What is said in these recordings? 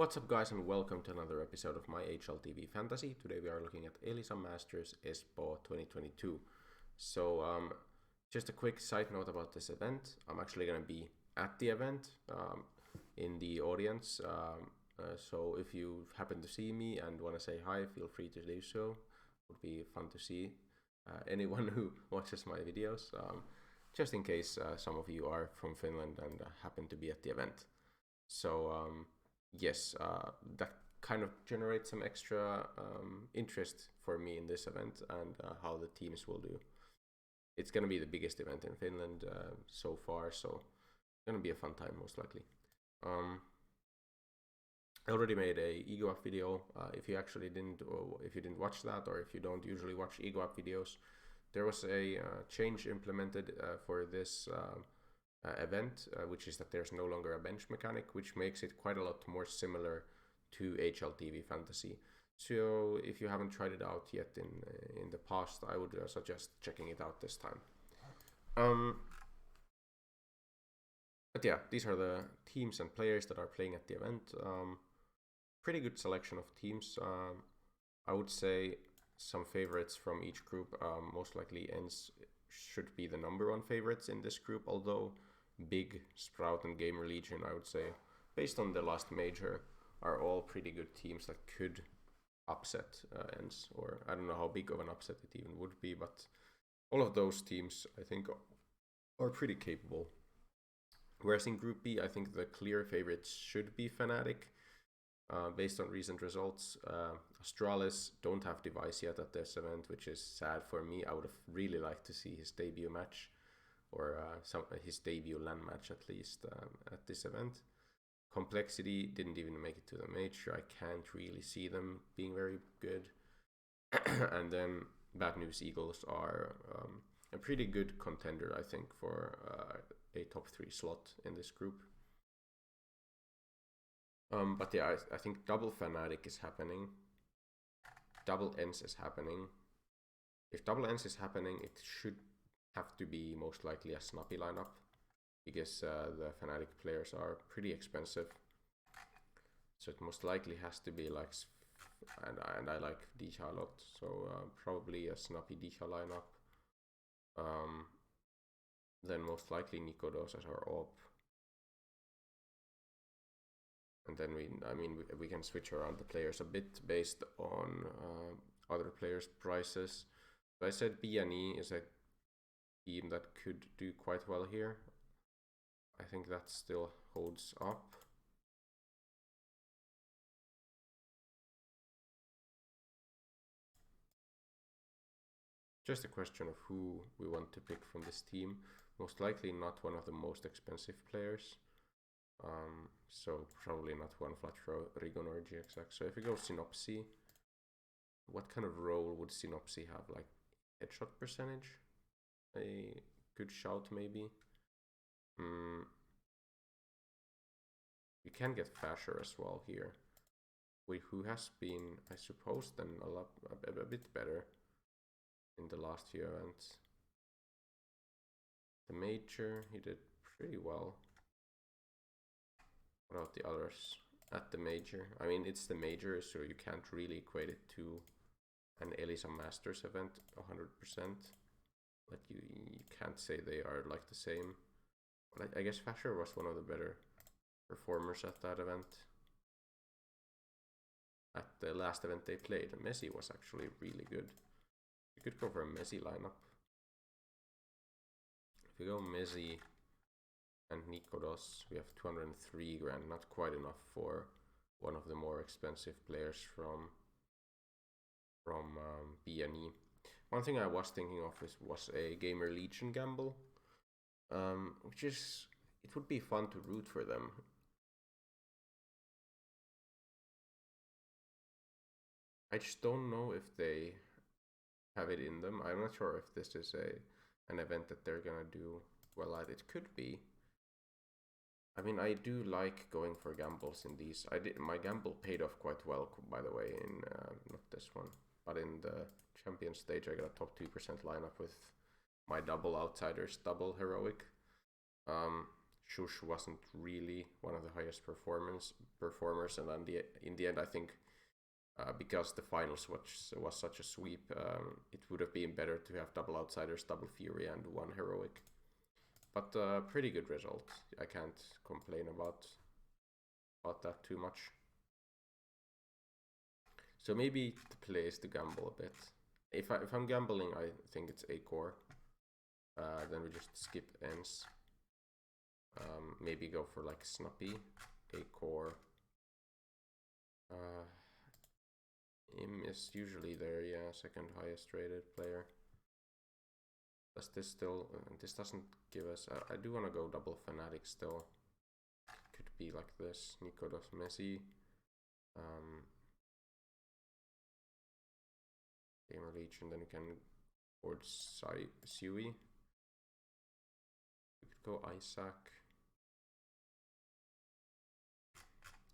What's up guys and welcome to another episode of my HLTV Fantasy. Today we are looking at Elisa Masters Espoo 2022. Just a quick side note about this event. I'm actually going to be at the event in the audience. So if you happen to see me and want to say hi, feel free to do so. It would be fun to see anyone who watches my videos. Just in case some of you are from Finland and happen to be at the event. Yes, that kind of generates some extra interest for me in this event and how the teams will do. It's going to be the biggest event in Finland so far, so it's going to be a fun time most likely. I already made a ego up video. If you actually didn't, or if you didn't watch that, or if you don't usually watch ego up videos, there was a change implemented for this event, which is that there's no longer a bench mechanic, which makes it quite a lot more similar to HLTV Fantasy. So if you haven't tried it out yet in the past, I would suggest checking it out this time. But yeah, these are the teams and players that are playing at the event. Pretty good selection of teams. I would say some favorites from each group. Most likely ENS should be the #1 favorites in this group, although Big, Sprout and Gamer Legion, I would say, based on the last major, are all pretty good teams that could upset ENS, or I don't know how big of an upset it even would be, but all of those teams I think are pretty capable. Whereas in Group B, I think the clear favorites should be Fnatic, based on recent results. Astralis don't have Device yet at this event, which is sad for me. I would have really liked to see his debut match, or his debut LAN match at least, at this event. Complexity didn't even make it to the major. I can't really see them being very good. And then Bad News Eagles are a pretty good contender, I think, for a top 3 slot in this group. But yeah, I think double Fnatic is happening. Double ENS is happening. If double ENS is happening, it should have to be most likely a snappy lineup, because the Fnatic players are pretty expensive. So it most likely has to be like, and I like Disha a lot, so probably a snappy Disha lineup. Then most likely Nikodos as our op. And then we can switch around the players a bit based on other players' prices. So I said BNE is a team that could do quite well here. I think that still holds up. Just a question of who we want to pick from this team. Most likely not one of the most expensive players. So probably not one Flatro, Rigon or GXX. So if we go Synopsy, what kind of role would Synopsy have? Like headshot percentage? A good shout maybe. You can get Fasher as well here. Who has been, I suppose, then a bit better in the last few events. The major, he did pretty well. What about the others at the major? I mean, it's the major, so you can't really equate it to an Elisa Masters event 100%. Like you can't say they are like the same. But I guess Fasher was one of the better performers at that event. At the last event they played, Messi was actually really good. You could go for a Messi lineup. If we go Messi and Nikodos, we have 203 grand, not quite enough for one of the more expensive players from BNE. One thing I was thinking of was a Gamer Legion gamble, which is, it would be fun to root for them. I just don't know if they have it in them. I'm not sure if this is an event that they're gonna do well at. It could be. I mean, I do like going for gambles in these. My gamble paid off quite well, by the way, in not this one, but in the champion stage I got a top 2% lineup with my double outsiders, double heroic. Shush wasn't really one of the highest performers, and then in the end, I think because the finals was such a sweep, it would have been better to have double outsiders, double fury, and one heroic. But pretty good result. I can't complain about that too much. So maybe the play is to gamble a bit. If I'm gambling, I think it's a core. Then we just skip ends. Maybe go for like Snappy, a core. Im is usually there, yeah, second highest rated player. Does this still? This doesn't give us. I do want to go double Fnatic still. Could be like this. Nico does Messi. Gamer Legion, then you can board Sui. We could go Isaac.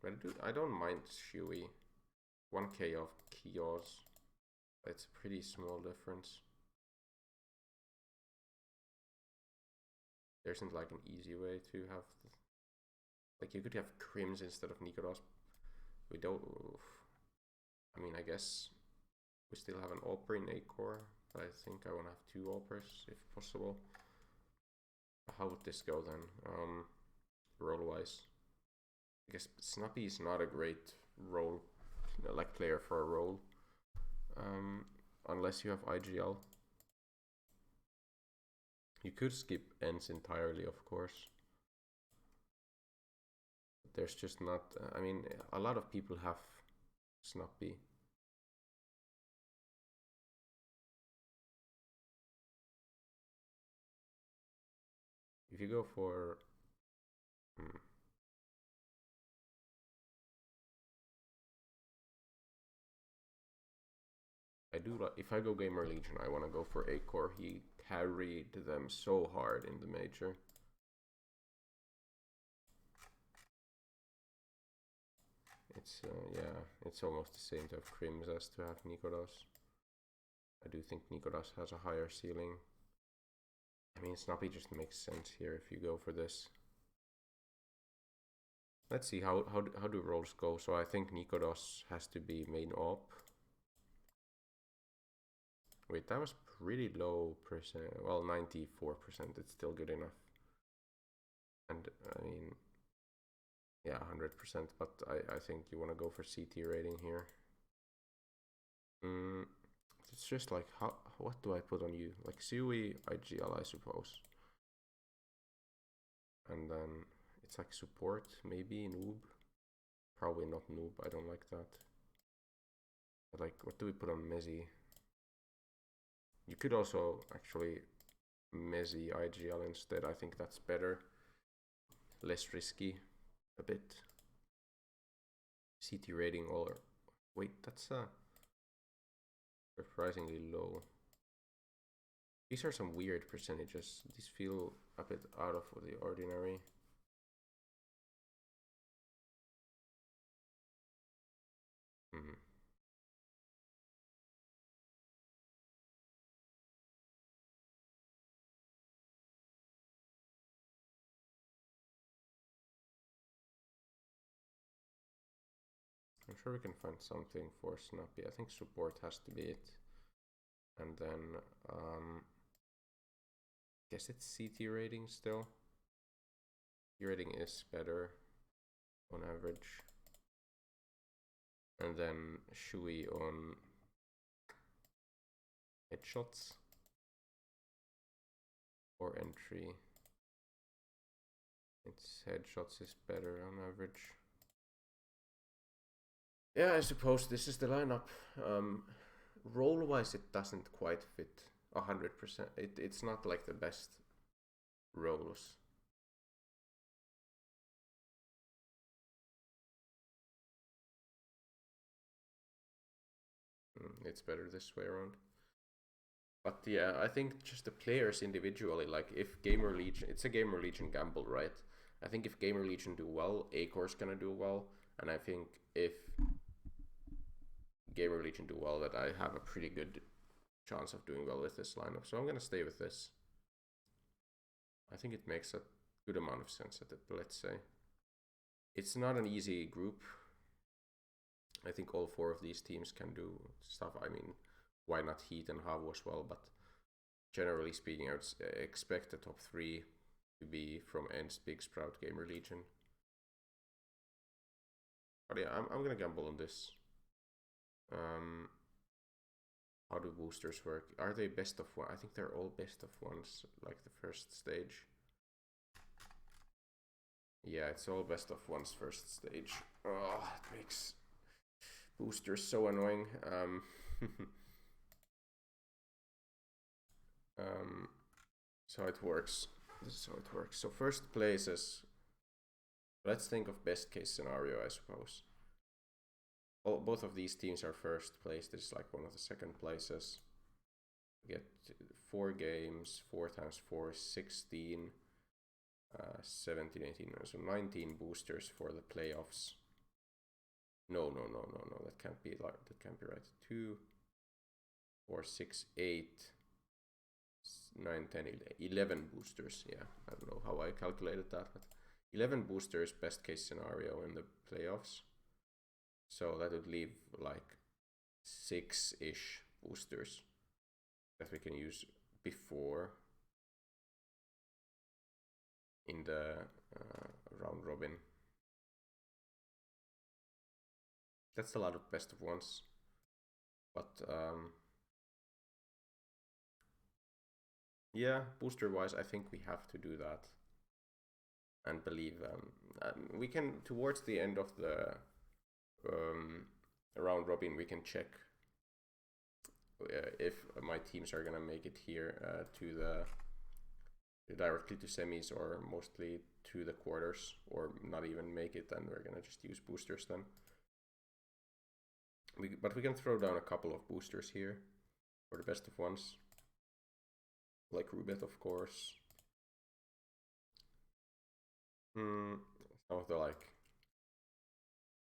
But I don't mind Shui. 1k of Kios. It's a pretty small difference. There isn't like an easy way to have. Like you could have Crims instead of Nikodos. We don't. I mean, I guess we still have an Alper in A core, but I think I want to have 2 Alpers if possible. How would this go then? Role wise, I guess Snappy is not a great role, like player for a role, unless you have IGL. You could skip ends entirely, of course. There's just not. I mean, a lot of people have Snappy. If you go for if I go Gamer Legion, I want to go for A core. He carried them so hard in the major. It's yeah, it's almost the same to have Crims as to have Nikodos. I do think Nikodos has a higher ceiling. I mean, Snappy just makes sense here if you go for this. Let's see how do rolls go. So I think Nikodos has to be main op. Wait, that was pretty low percent. Well, 94%. It's still good enough. And I mean, yeah, 100%. But I think you want to go for CT rating here. It's just like what do I put on you? Like Sui, IGL, I suppose. And then it's like support, maybe noob. Probably not noob. I don't like that. But like, what do we put on Messi? You could also actually Messi IGL instead. I think that's better. Less risky a bit. CT rating or wait, that's surprisingly low. These are some weird percentages. These feel a bit out of the ordinary. I'm sure we can find something for Snappy. I think support has to be it. And then, guess it's CT rating still. CT rating is better on average. And then Shui on headshots or entry. Its headshots is better on average. Yeah, I suppose this is the lineup. Role-wise, it doesn't quite fit 100%. It's not like the best roles. It's better this way around. But yeah, I think just the players individually, like if Gamer Legion, it's a Gamer Legion gamble, right? I think if Gamer Legion do well, A-Core's gonna do well. And I think if Gamer Legion do well, that I have a pretty good chance of doing well with this lineup. So I'm gonna stay with this. I think it makes a good amount of sense at it, let's say. It's not an easy group. I think all 4 of these teams can do stuff. I mean, why not Heat and Havu as well? But generally speaking, I would expect the top 3 to be from Ents, Big Sprout, Gamer Legion. But yeah, I'm gonna gamble on this. How do boosters work? Are they best of 1? I think they're all best of 1s, like the first stage. Yeah, it's all best of 1s first stage. Oh, it makes boosters so annoying. So it works. This is how it works. So first places. Let's think of best case scenario, I suppose. Both of these teams are first place. This is like one of the second places. We get 4 games, 4 times 4, 16, 17, 18, so 19 boosters for the playoffs. No, that can't be right. 2, 4, 6, 8, 9, 10, 11 boosters. Yeah, I don't know how I calculated that, but 11 boosters, best case scenario in the playoffs. So that would leave like 6-ish boosters that we can use before in the round robin. That's a lot of best of 1s, but yeah, booster wise, I think we have to do that and believe we can, towards the end of the round robin, we can check if my teams are gonna make it here to the directly to semis, or mostly to the quarters, or not even make it, and we're gonna just use boosters then. But we can throw down a couple of boosters here for the best of 1s, like Rubet, of course. Some of the like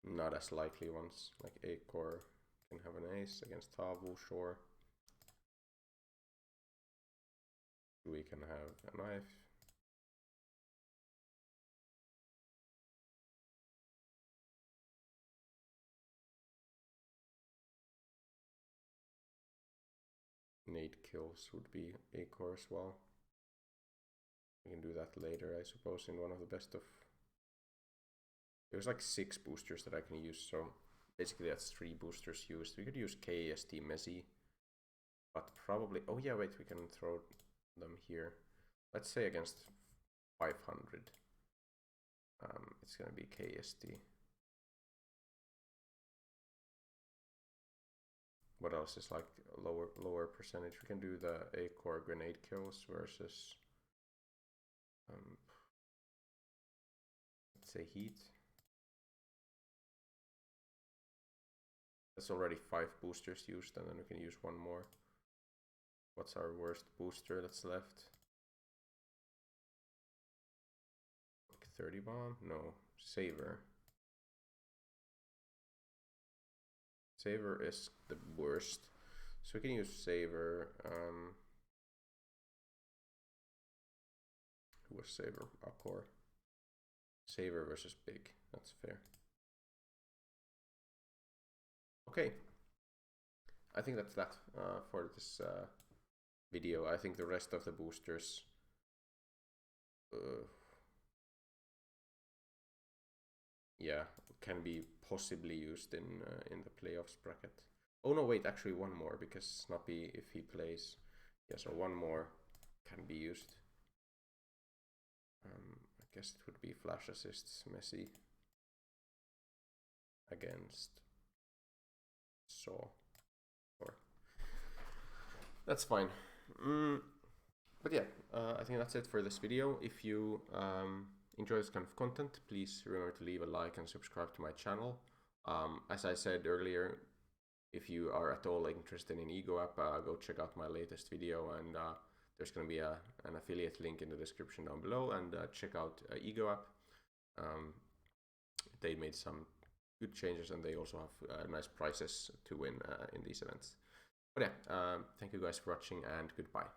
not as likely ones, like Acor can have an ace against Havu, sure. We can have a knife. Nade kills would be Acor as well. We can do that later, I suppose, in one of the best of... There's like 6 boosters that I can use, so basically that's 3 boosters used. We could use KST Messi, but probably... Oh yeah, wait, we can throw them here. Let's say against 500. It's gonna be KST. What else is like lower percentage? We can do the Acor grenade kills versus let's say Heat. That's already 5 boosters used, and then we can use 1 more. What's our worst booster that's left? Like 30 bomb? No, Saver. Saver is the worst. So we can use Saver. Who was Saver? Acor. Saver versus Big. That's fair. Okay. I think that's that for this video. I think the rest of the boosters yeah, can be possibly used in the playoffs bracket. Oh no, wait, actually 1 more, because Snappy, if he plays, yeah, so 1 more can be used. I guess it would be flash assists Messi against Saw. Or that's fine. But yeah, I think that's it for this video. If you enjoy this kind of content, please remember to leave a like and subscribe to my channel. As I said earlier, if you are at all interested in Ego app, go check out my latest video, and there's going to be an affiliate link in the description down below, and check out Ego app. They made some good changes, and they also have nice prizes to win in these events. But yeah, thank you guys for watching, and goodbye.